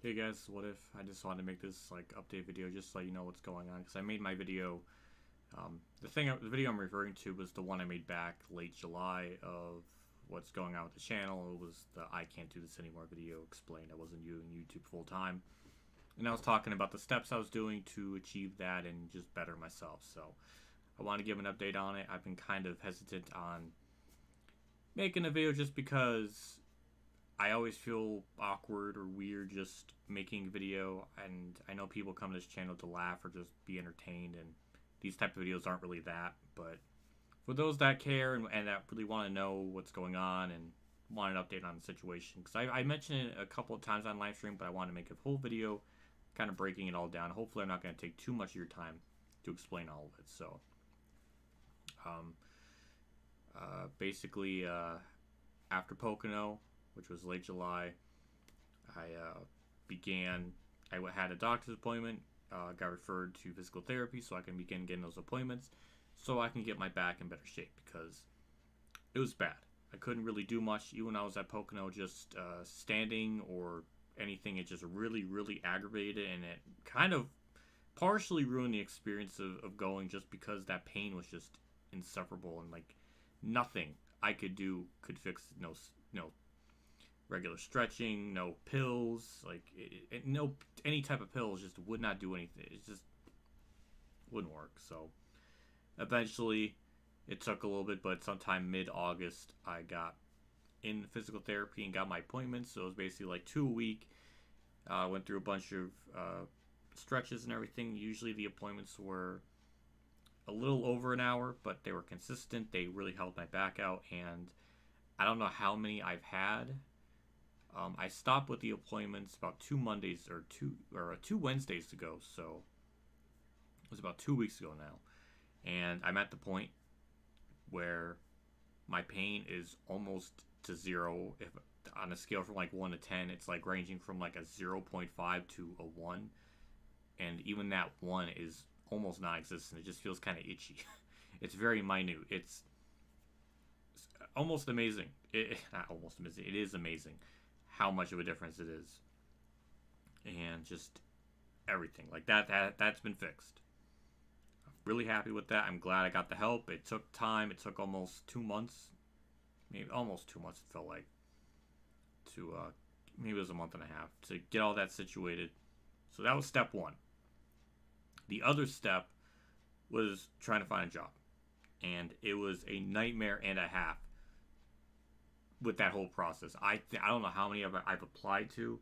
Hey guys, what if I just wanted to make this like update video just so you know what's going on? Because I made my video. The video I'm referring to was the one I made back late July of what's going on with the channel. It was the I can't do this anymore video explained. I wasn't doing YouTube full time, and I was talking about the steps I was doing to achieve that and just better myself. So I want to give an update on it. I've been kind of hesitant on making a video just because I always feel awkward or weird just making a video, and I know people come to this channel to laugh or just be entertained, and these type of videos aren't really that. But for those that care and that really want to know what's going on and want an update on the situation, because I mentioned it a couple of times on live stream, but I want to make a whole video kind of breaking it all down. Hopefully I'm not going to take too much of your time to explain all of it. So basically after Pocono, which was late July, I had a doctor's appointment, got referred to physical therapy so I can begin getting those appointments so I can get my back in better shape, because it was bad. I couldn't really do much, even when I was at Pocono, just standing or anything. It just really, really aggravated, and it kind of partially ruined the experience of going, just because that pain was just insufferable, and like nothing I could do could fix no regular stretching, no pills, no any type of pills just would not do anything. It just wouldn't work. So eventually, it took a little bit, but sometime mid-August, I got in physical therapy and got my appointments. So it was basically like 2 a week. Went through a bunch of stretches and everything. Usually the appointments were a little over an hour, but they were consistent. They really helped my back out, and I don't know how many I've had. I stopped with the appointments about 2 Mondays or 2 Wednesdays ago, so it was about 2 weeks ago now, and I'm at the point where my pain is almost to zero. If on a scale from like 1 to 10, it's like ranging from like a 0.5 to a 1, and even that 1 is almost non-existent. It just feels kind of itchy. It's very minute. It's almost amazing. Not almost amazing. It is amazing how much of a difference it is, and just everything like that's been fixed. I'm really happy with that. I'm glad I got the help. It took time. It took almost 2 months, maybe almost 2 months. It felt like to maybe it was a month and a half to get all that situated. So that was step one. The other step was trying to find a job, and it was a nightmare and a half with that whole process. I don't know how many I've applied to.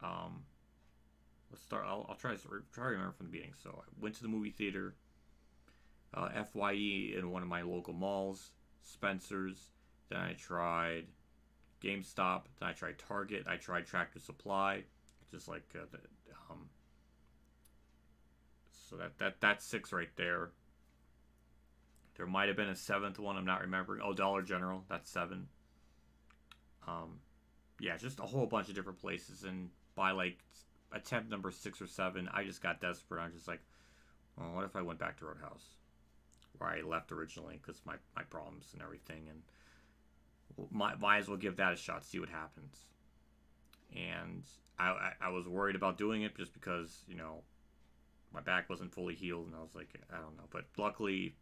Let's start. I'll try to remember from the beginning. So I went to the movie theater, FYE in one of my local malls, Spencer's. Then I tried GameStop. Then I tried Target. I tried Tractor Supply, just like so that's 6 right there. There might have been a 7th one, I'm not remembering. Oh, Dollar General, that's 7. Yeah, just a whole bunch of different places. And by like attempt number 6 or 7, I just got desperate. I'm just like, well, what if I went back to Roadhouse, where I left originally, because my problems and everything, and might as well give that a shot, see what happens. And I was worried about doing it just because, my back wasn't fully healed, and I was like, I don't know. But luckily,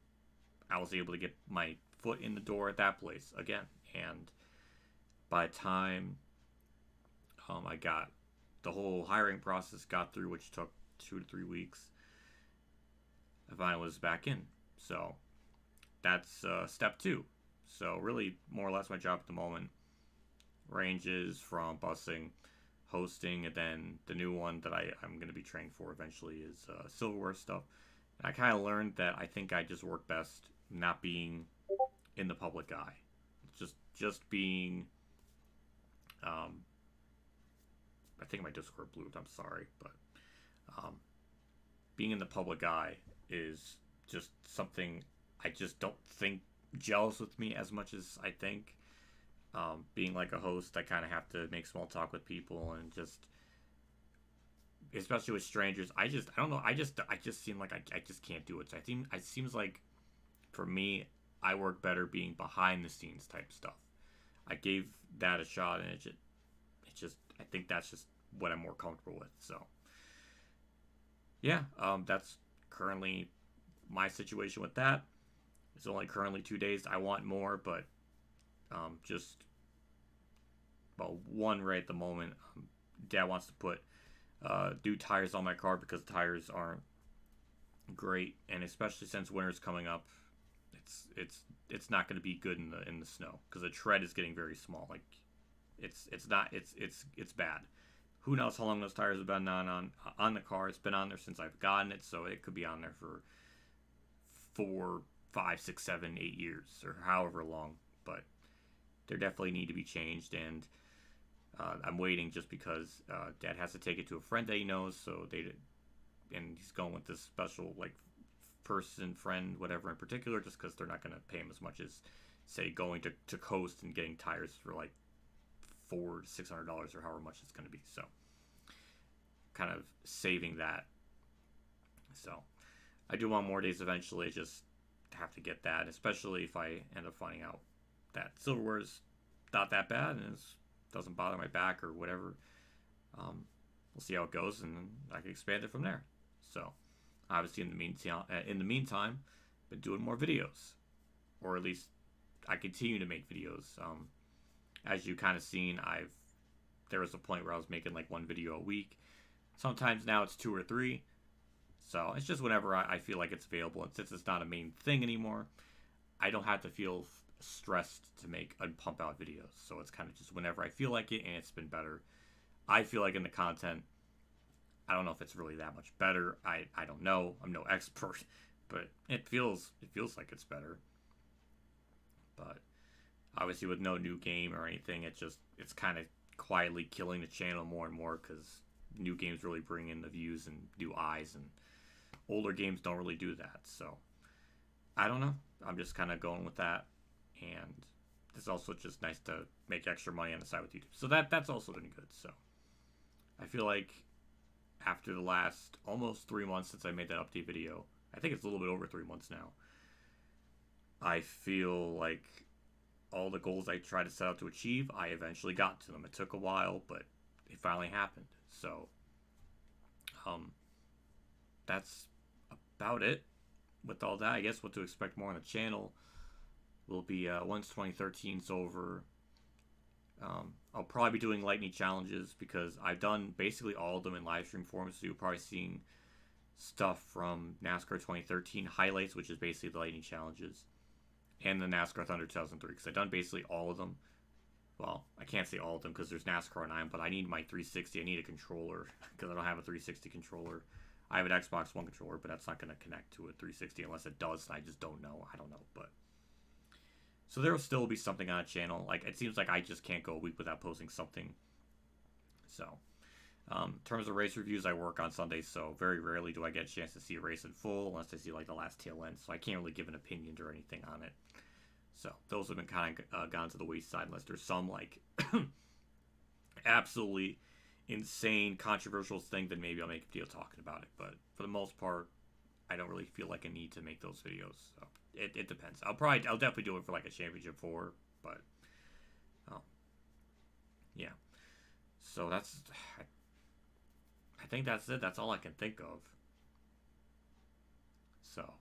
I was able to get my foot in the door at that place again. And by the time I got the whole hiring process got through, which took 2 to 3 weeks, I finally was back in. So that's step 2. So really, more or less, my job at the moment ranges from busing, hosting, and then the new one that I'm going to be trained for eventually is silverware stuff. And I kind of learned that I think I just work best not being in the public eye. Just being, I think my Discord blew. I'm sorry, but being in the public eye is just something I just don't think gels with me as much as I think. Being like a host, I kind of have to make small talk with people, and just, especially with strangers, I don't know. I just seem like I just can't do it. So I think it seems like, for me, I work better being behind the scenes type stuff. I gave that a shot, and it just I think that's just what I'm more comfortable with. So yeah, that's currently my situation with that. It's only currently 2 days. I want more, but just well, one right at the moment. Dad wants to put new tires on my car because tires aren't great, and especially since winter's coming up, it's not going to be good in the snow because the tread is getting very small. Like it's not it's bad. Who knows how long those tires have been on the car? It's been on there since I've gotten it, so it could be on there for 4, 5, 6, 7, 8 years or however long. But they definitely need to be changed, and I'm waiting just because Dad has to take it to a friend that he knows, and he's going with this special like person, friend, whatever in particular, just because they're not going to pay him as much as say going to Coast and getting tires for like $400 to $600 or however much it's going to be. So kind of saving that. So I do want more days eventually. I just have to get that, especially if I end up finding out that silverware is not that bad and it doesn't bother my back or whatever. We'll see how it goes, and then I can expand it from there. So obviously in the meantime, been doing more videos, or at least I continue to make videos. As you kind of seen, there was a point where I was making like one video a week. Sometimes now it's 2 or 3. So it's just whenever I feel like it's available, and since it's not a main thing anymore, I don't have to feel stressed to make and pump out videos. So it's kind of just whenever I feel like it, and it's been better. I feel like in the content, I don't know if it's really that much better. I don't know. I'm no expert, but it feels like it's better. But obviously with no new game or anything, it's kind of quietly killing the channel more and more because new games really bring in the views and new eyes, and older games don't really do that. So I don't know. I'm just kind of going with that, and it's also just nice to make extra money on the side with YouTube. So that's also been good. So I feel like after the last almost 3 months since I made that update video, I think it's a little bit over 3 months now, I feel like all the goals I tried to set out to achieve, I eventually got to them. It took a while, but it finally happened. So that's about it with all that. I guess what to expect more on the channel will be once 2013's over. I'll probably be doing lightning challenges because I've done basically all of them in live stream form, so you'll probably seeing stuff from NASCAR 2013 highlights, which is basically the lightning challenges, and the NASCAR Thunder 2003, because I've done basically all of them. Well, I can't say all of them because there's NASCAR 9, but I need my 360. I need a controller because I don't have a 360 controller. I have an Xbox One controller, but that's not going to connect to a 360 unless it does. I just don't know. I don't know, but so there will still be something on a channel. Like, it seems like I just can't go a week without posting something. So, in terms of race reviews, I work on Sundays, so very rarely do I get a chance to see a race in full, unless I see, like, the last tail end. So I can't really give an opinion or anything on it. So those have been kind of gone to the wayside, unless there's some, like, absolutely insane, controversial thing, then maybe I'll make a video talking about it. But for the most part, I don't really feel like I need to make those videos. So it depends. I'll definitely do it for like a championship 4, but yeah. So that's, I think that's it. That's all I can think of. So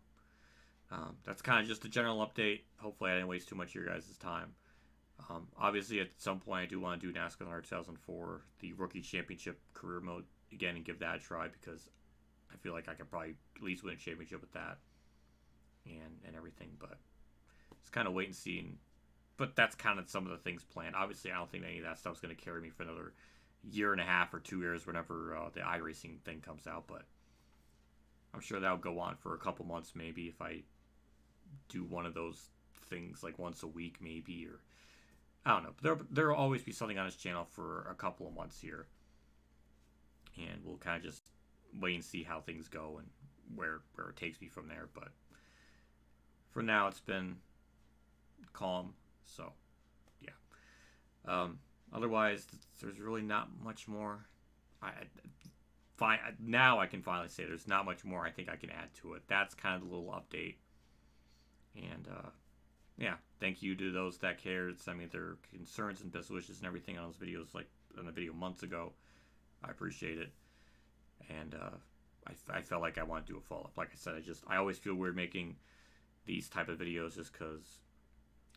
that's kind of just a general update. Hopefully I didn't waste too much of your guys' time. Obviously at some point I do want to do NASCAR 2004, the rookie championship career mode again, and give that a try, because I feel like I could probably at least win a championship with that and everything, but it's kind of wait and see. But that's kind of some of the things planned. Obviously, I don't think any of that stuff's going to carry me for another 1.5 or 2 years whenever the iRacing thing comes out, but I'm sure that'll go on for a couple months maybe if I do one of those things like once a week maybe, or I don't know. There will always be something on this channel for a couple of months here, and we'll kind of just wait and see how things go and where it takes me from there. But for now, it's been calm, so yeah. Otherwise, there's really not much more. Now I can finally say there's not much more I think I can add to it. That's kind of the little update. And yeah, thank you to those that cared, sent me their concerns and best wishes and everything on those videos, like in a video months ago. I appreciate it. And I felt like I want to do a follow-up. Like I said, I always feel weird making these type of videos just because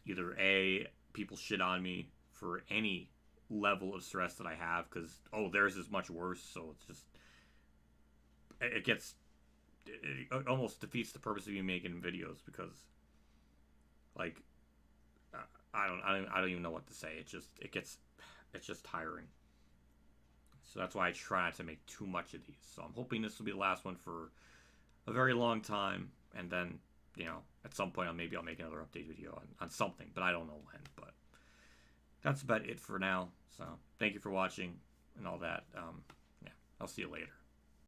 either A, people shit on me for any level of stress that I have because, oh, theirs is much worse. So it's just, it almost defeats the purpose of you making videos because, like, I don't even know what to say. It's just tiring. So that's why I try not to make too much of these. So I'm hoping this will be the last one for a very long time, and then, you know, at some point maybe I'll make another update video on something, but I don't know when. But that's about it for now. So thank you for watching and all that. Yeah, I'll see you later.